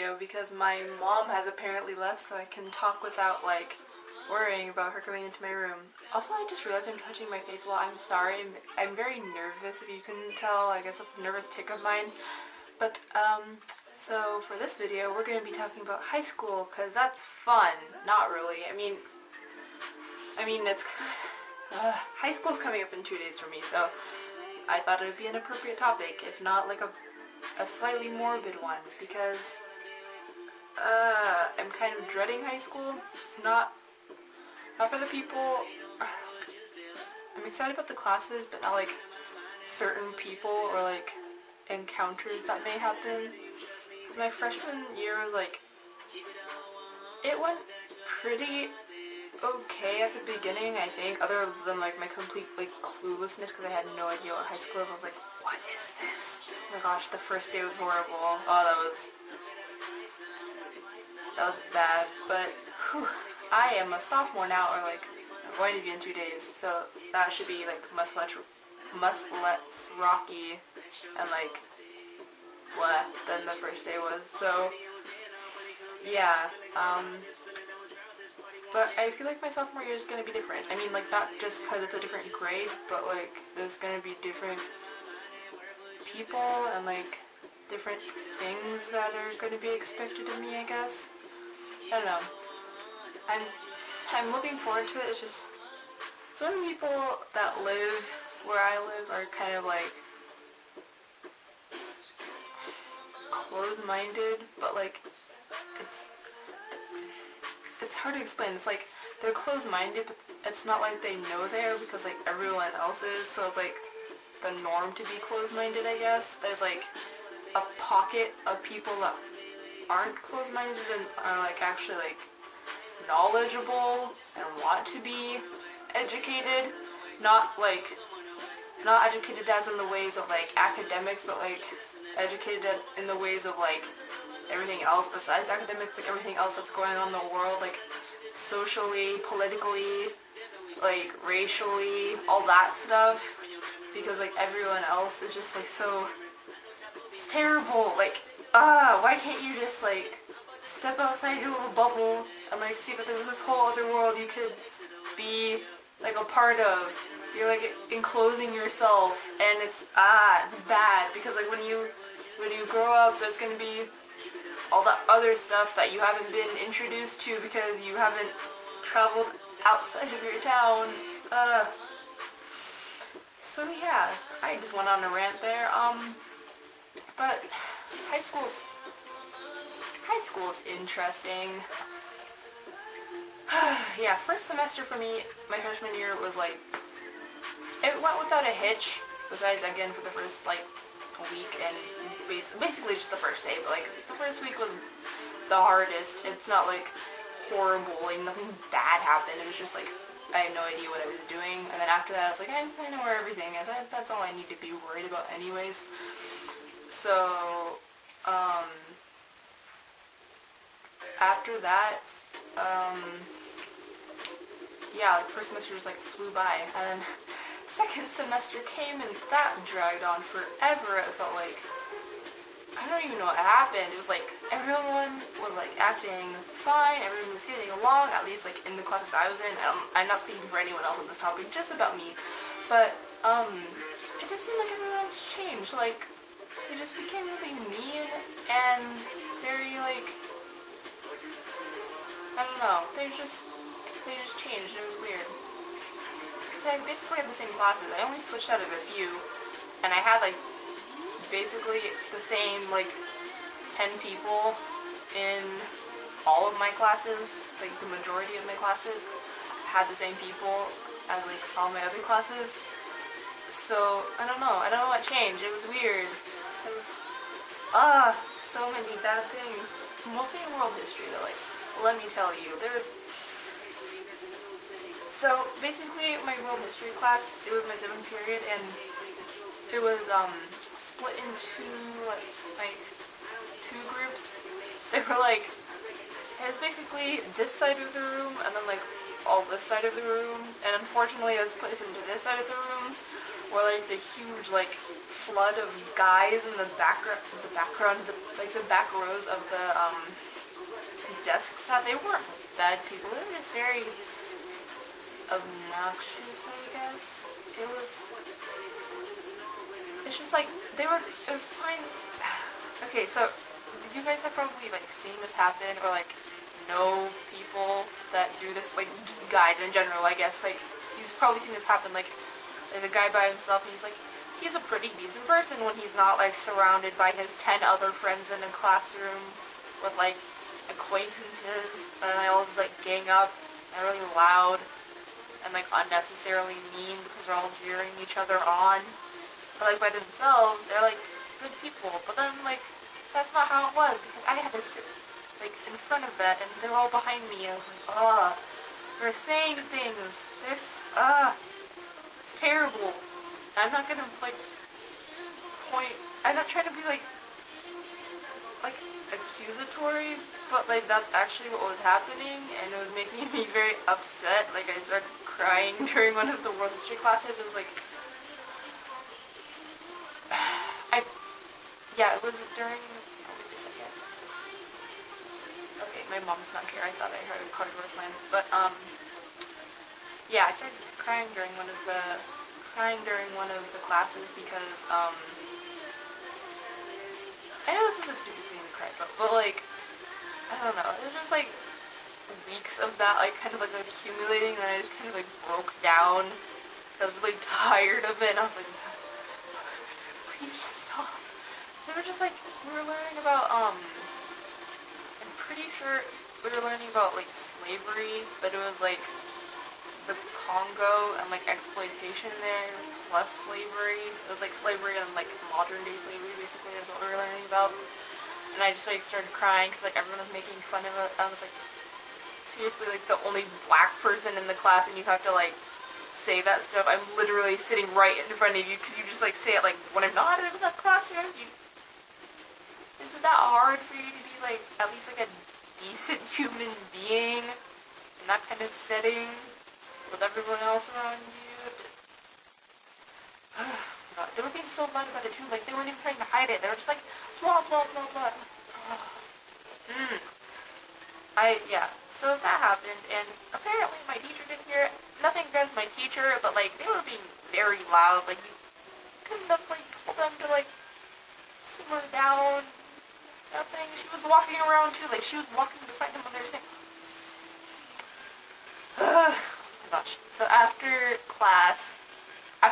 video because my mom has apparently left, so I can talk without like worrying about her coming into my room. Also, I just realized I'm touching my face a lot. I'm sorry. I'm very nervous, if you couldn't tell. I guess that's a nervous tick of mine. But so for this video we're going to be talking about high school because that's fun. Not really. I mean it's high school's coming up in 2 days for me, so I thought it would be an appropriate topic, if not like a slightly morbid one, because I'm kind of dreading high school. Not for the people. I'm excited about the classes, but not like certain people or like encounters that may happen. Because my freshman year was like, it went pretty okay at the beginning, I think, other than like my complete like cluelessness because I had no idea what high school is. I was like, what is this? Oh my gosh, the first day was horrible. Oh, that was bad. But whew, I am a sophomore now, or like I'm going to be in 2 days, so that should be like much less rocky and like blah than the first day was. So yeah, but I feel like my sophomore year is going to be different. I mean, like, not just because it's a different grade, but like there's going to be different people and like different things that are going to be expected of me, I guess. I don't know. I'm looking forward to it. It's just some of the people that live where I live are kind of like closed-minded, but like it's hard to explain. It's like they're closed-minded, but it's not like they know they are because like everyone else is, so it's like the norm to be closed-minded, I guess. There's like a pocket of people that aren't closed-minded and are like actually like knowledgeable and want to be educated, not educated as in the ways of like academics, but like educated in the ways of like everything else besides academics, like everything else that's going on in the world, like socially, politically, like racially, all that stuff, because like everyone else is just like so, it's terrible. Like, why can't you just like step outside your little bubble and like see that there's this whole other world you could be like a part of? You're like enclosing yourself, and it's bad, because like when you grow up, there's gonna be all the other stuff that you haven't been introduced to because you haven't traveled outside of your town. So yeah, I just went on a rant there. But high school's interesting. Yeah, first semester for me, my freshman year was like, it went without a hitch, besides again for the first like week and basically just the first day, but like the first week was the hardest. It's not like horrible, like nothing bad happened. It was just like I had no idea what I was doing, and then after that I was like, I know where everything is. That's all I need to be worried about anyways. So after that, yeah, the first semester just like flew by, and then second semester came and that dragged on forever. It felt like, I don't even know what happened. It was like everyone was like acting fine, everyone was getting along, at least like in the classes I was in. I'm not speaking for anyone else on this topic, just about me. But it just seemed like everyone else changed. Like they just became really mean and very like, I don't know. They just changed. It was weird. Because I basically had the same classes. I only switched out of a few, and I had like basically the same like 10 people in all of my classes. Like the majority of my classes had the same people as like all my other classes. So I don't know what changed. It was weird. It was so many bad things. Mostly in world history though, like let me tell you. So basically my world history class, it was my 7th period, and it was split into like 2 groups. They were like, it was basically this side of the room and then like all this side of the room, and unfortunately I was placed into this side of the room. or like the huge like flood of guys in the background, the back rows of the desks that they weren't bad people. They were just very obnoxious, I guess. It's just like it was fine. Okay, so you guys have probably like seen this happen or like know people that do this, like just guys in general, I guess. Like you've probably seen this happen. Like there's a guy by himself and he's a pretty decent person when he's not like surrounded by his 10 other friends in a classroom with like acquaintances, and they all just like gang up and really loud and like unnecessarily mean because they're all jeering each other on. But like by themselves, they're like good people. But then like that's not how it was, because I had to sit like in front of that and they're all behind me. I was like, they're saying things. It's terrible. I'm not gonna like point. I'm not trying to be like accusatory, but like that's actually what was happening, and it was making me very upset. Like I started crying during one of the world history classes. It was like, it was during. Oh, wait a second. Okay, my mom's not here. I thought I heard a car door slam, but I started crying during one of the classes because I know this is a stupid thing to cry about, but like I don't know. It was just like weeks of that, like kind of like accumulating, and I just kind of like broke down. I was really tired of it, and I was like, please just stop. They were just like, we were learning about, I'm pretty sure we were learning about like slavery, but it was like the Congo and like exploitation there, plus slavery. It was like slavery and like modern day slavery, basically, is what we were learning about. And I just like started crying because like everyone was making fun of it. I was like, seriously, like the only black person in the class, and you have to like say that stuff. I'm literally sitting right in front of you. Could you just like say it like when I'm not in that classroom? Isn't that hard for you to be like at least like a decent human being in that kind of setting with everyone else around you? God, they were being so loud about it too. Like they weren't even trying to hide it. They were just like blah blah blah blah. So that happened, and apparently my teacher didn't hear it. Nothing against my teacher, but like they were being very loud. Like you couldn't have like told them to like simmer down. Nothing. She was walking around too. Like she was walking beside them when they were saying. Oh my gosh. So after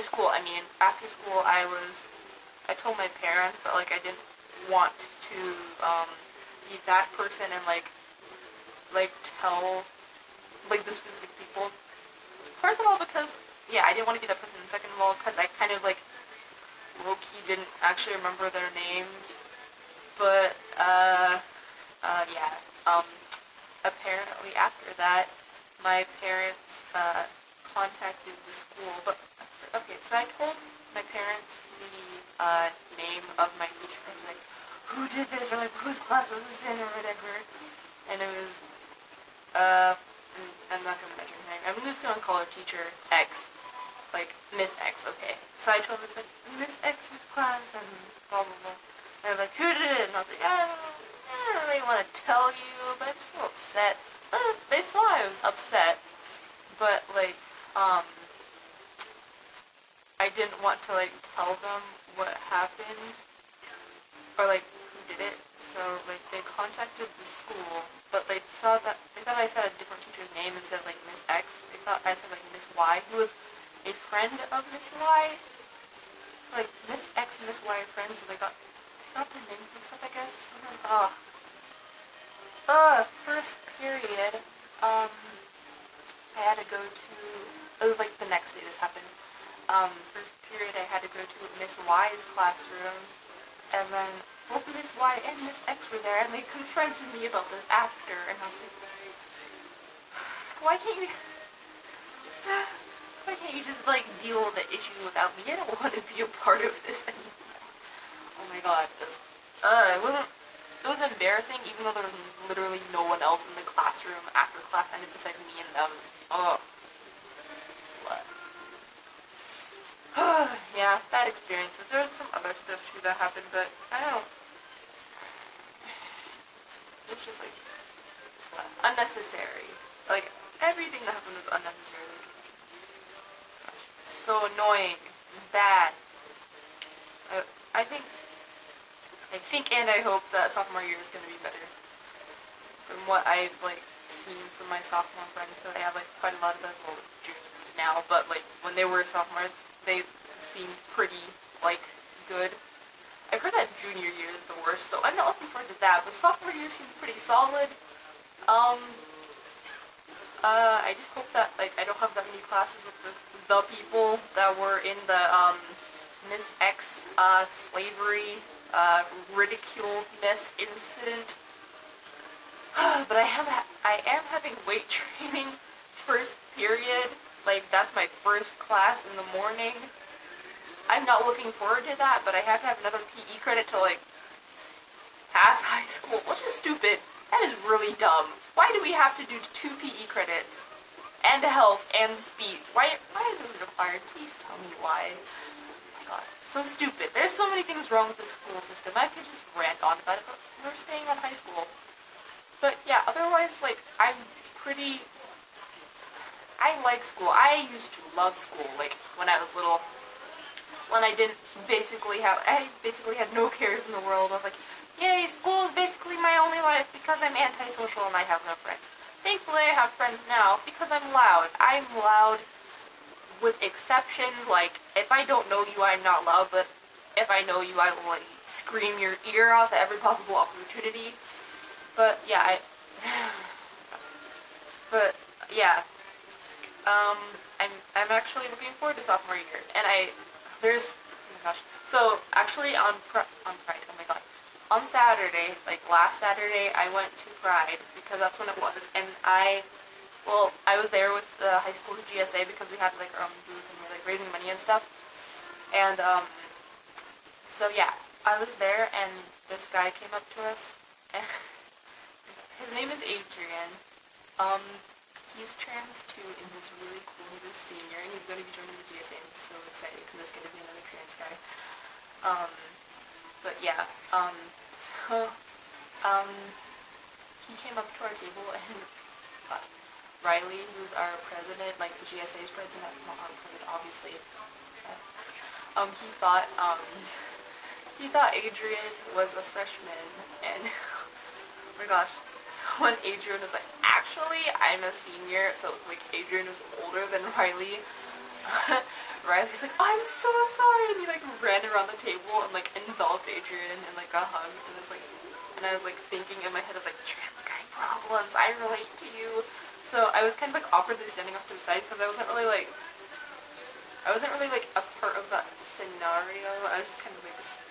school, I told my parents, but like I didn't want to be that person and like tell like the specific people. First of all, because I didn't want to be that person. And second of all, because I kind of like low-key didn't actually remember their names. But apparently after that, my parents contacted the school. But okay, so I told my parents the name of my teacher. I was like, who did this, or like whose class was this in, or whatever. And it was I'm not gonna mention her name. I'm just gonna call her teacher X, like Miss X. Okay. So I told them, it's like Miss X's class and blah blah blah. And they're like, who did it? And I was like, I don't really want to tell you, but I'm still upset. They saw I was upset, but like I didn't want to like tell them what happened or like who did it. So like they contacted the school, but they thought I said a different teacher's name instead of like Miss X. They thought I said like Miss Y, who was a friend of Miss Y. Like Miss X and Miss Y are friends, so they got their names mixed up, I guess. First period, I had to go to, it was like the next day this happened. First period I had to go to Miss Y's classroom, and then both Miss Y and Miss X were there, and they confronted me about this after, and I was like, why can't you just like deal with the issue without me? I don't want to be a part of this anymore. Oh my god, it was embarrassing, even though there was literally no one else in the classroom after class ended besides me and them. Oh. What? yeah, bad experiences. There was some other stuff too that happened, but I don't know. It's just like unnecessary. Like everything that happened was unnecessary. Like, so annoying, bad. I think and I hope that sophomore year is gonna be better. From what I've like seen from my sophomore friends, because I have like quite a lot of those, well, juniors now, but like when they were sophomores, they seem pretty like good. I've heard that junior year is the worst, so I'm not looking forward to that. But sophomore year seems pretty solid. I just hope that like I don't have that many classes with the people that were in the Miss X slavery ridiculousness incident. But I am having weight training first period. Like that's my first class in the morning. I'm not looking forward to that, but I have to have another PE credit to like pass high school, which is stupid. That is really dumb. Why do we have to do 2 PE credits? And health and speech. Why are those required? Please tell me why. Oh my god. So stupid. There's so many things wrong with the school system. I could just rant on about it, but we're staying on high school. But yeah, otherwise, like, I like school. I used to love school, like, when I was little. When I basically had no cares in the world. I was like, yay, school is basically my only life because I'm antisocial and I have no friends. Thankfully, I have friends now because I'm loud. I'm loud with exceptions. Like, if I don't know you, I'm not loud, but if I know you, I will, like, scream your ear off at every possible opportunity. But, yeah, I'm actually looking forward to sophomore year, and oh my gosh, so actually on Pride, oh my god, on Saturday, like last Saturday, I went to Pride, because that's when it was, and I was there with the high school GSA, because we had like our own booth, and we were like raising money and stuff, and so yeah, I was there, and this guy came up to us, and his name is Adrian. He's trans too, and he's really cool. He's a senior, and he's going to be joining the GSA. I'm so excited because there's going to be another trans guy. But yeah, he came up to our table, and Riley, who's our president, like the GSA's president, not our president, obviously. He thought Adrian was a freshman, and oh my gosh. When Adrian was like, actually, I'm a senior, so like Adrian was older than Riley. Riley's like, oh, I'm so sorry, and he like ran around the table and like enveloped Adrian and like got hugged, and I was like thinking in my head, I was like, trans guy problems, I relate to you. So I was kind of like awkwardly standing off to the side because I wasn't really like a part of that scenario. I was just kind of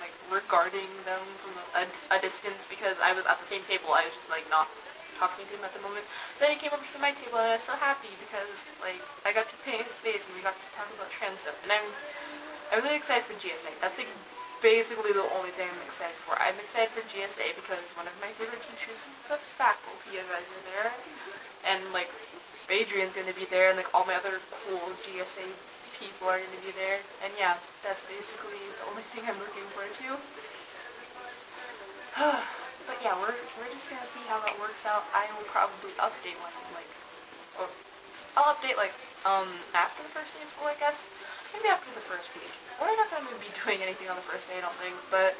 like regarding them from a distance because I was at the same table. I was just like not talking to him at the moment. Then he came over to my table, and I was so happy because like I got to paint his face and we got to talk about trans stuff. And I'm really excited for GSA. That's like basically the only thing I'm excited for. I'm excited for GSA because one of my favorite teachers is the faculty advisor there, and like Adrian's gonna be there, and like all my other cool GSA people are gonna be there. And yeah, that's basically the only thing I'm looking forward to. But yeah, we're just gonna see how that works out. I will probably update I'll update after the first day of school, I guess. Maybe after the first week. We're not gonna be doing anything on the first day, I don't think. But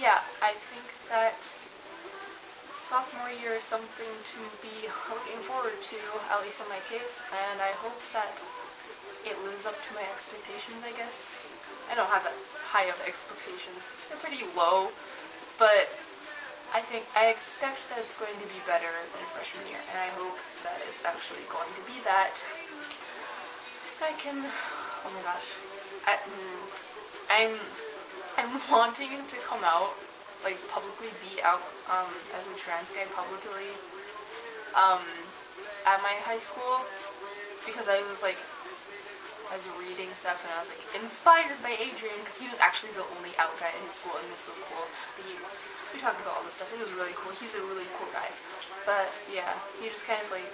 yeah, I think that sophomore year is something to be looking forward to, at least in my case, and I hope that it lives up to my expectations, I guess. I don't have that high of expectations. They're pretty low, but I expect that it's going to be better than freshman year, and I hope that it's actually going to be that. Oh my gosh. I'm wanting to come out, like publicly be out as a trans guy publicly at my high school, because I was reading stuff and I was like inspired by Adrian because he was actually the only out guy in his school, and it was so cool. We talked about all this stuff. It was really cool. He's a really cool guy. But yeah, he just kind of like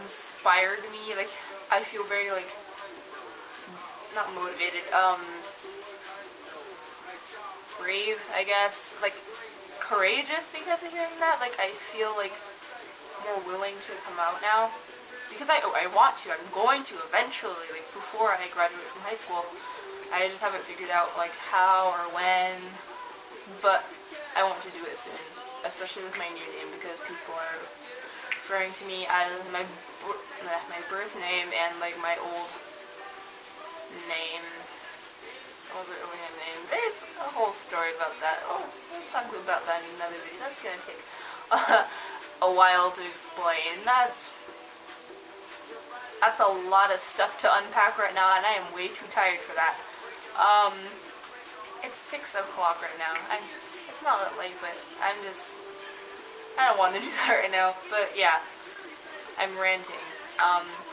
inspired me. Like I feel very like not motivated, brave, I guess, like, courageous because of hearing that. Like, I feel, like, more willing to come out now. Because I want to. I'm going to eventually, like, before I graduate from high school. I just haven't figured out, like, how or when. But I want to do it soon. Especially with my new name, because people are referring to me as my birth name and, like, my old name. What was it really my name? There's a whole story about that. Oh, let's talk about that in another video. That's gonna take a while to explain. That's a lot of stuff to unpack right now, and I am way too tired for that. It's 6 o'clock right now. It's not that late, but I don't want to do that right now. But yeah, I'm ranting.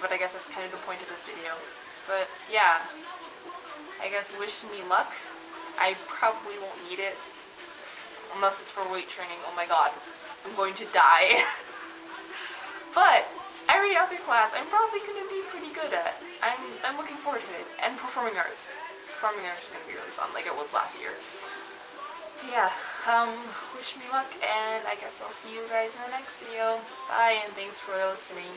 But I guess that's kind of the point of this video. But yeah, I guess wish me luck. I probably won't need it. Unless it's for weight training. Oh my god. I'm going to die. But every other class I'm probably going to be pretty good at. I'm looking forward to it. And performing arts. Performing arts is going to be really fun, like it was last year. Yeah, wish me luck, and I guess I'll see you guys in the next video. Bye, and thanks for listening.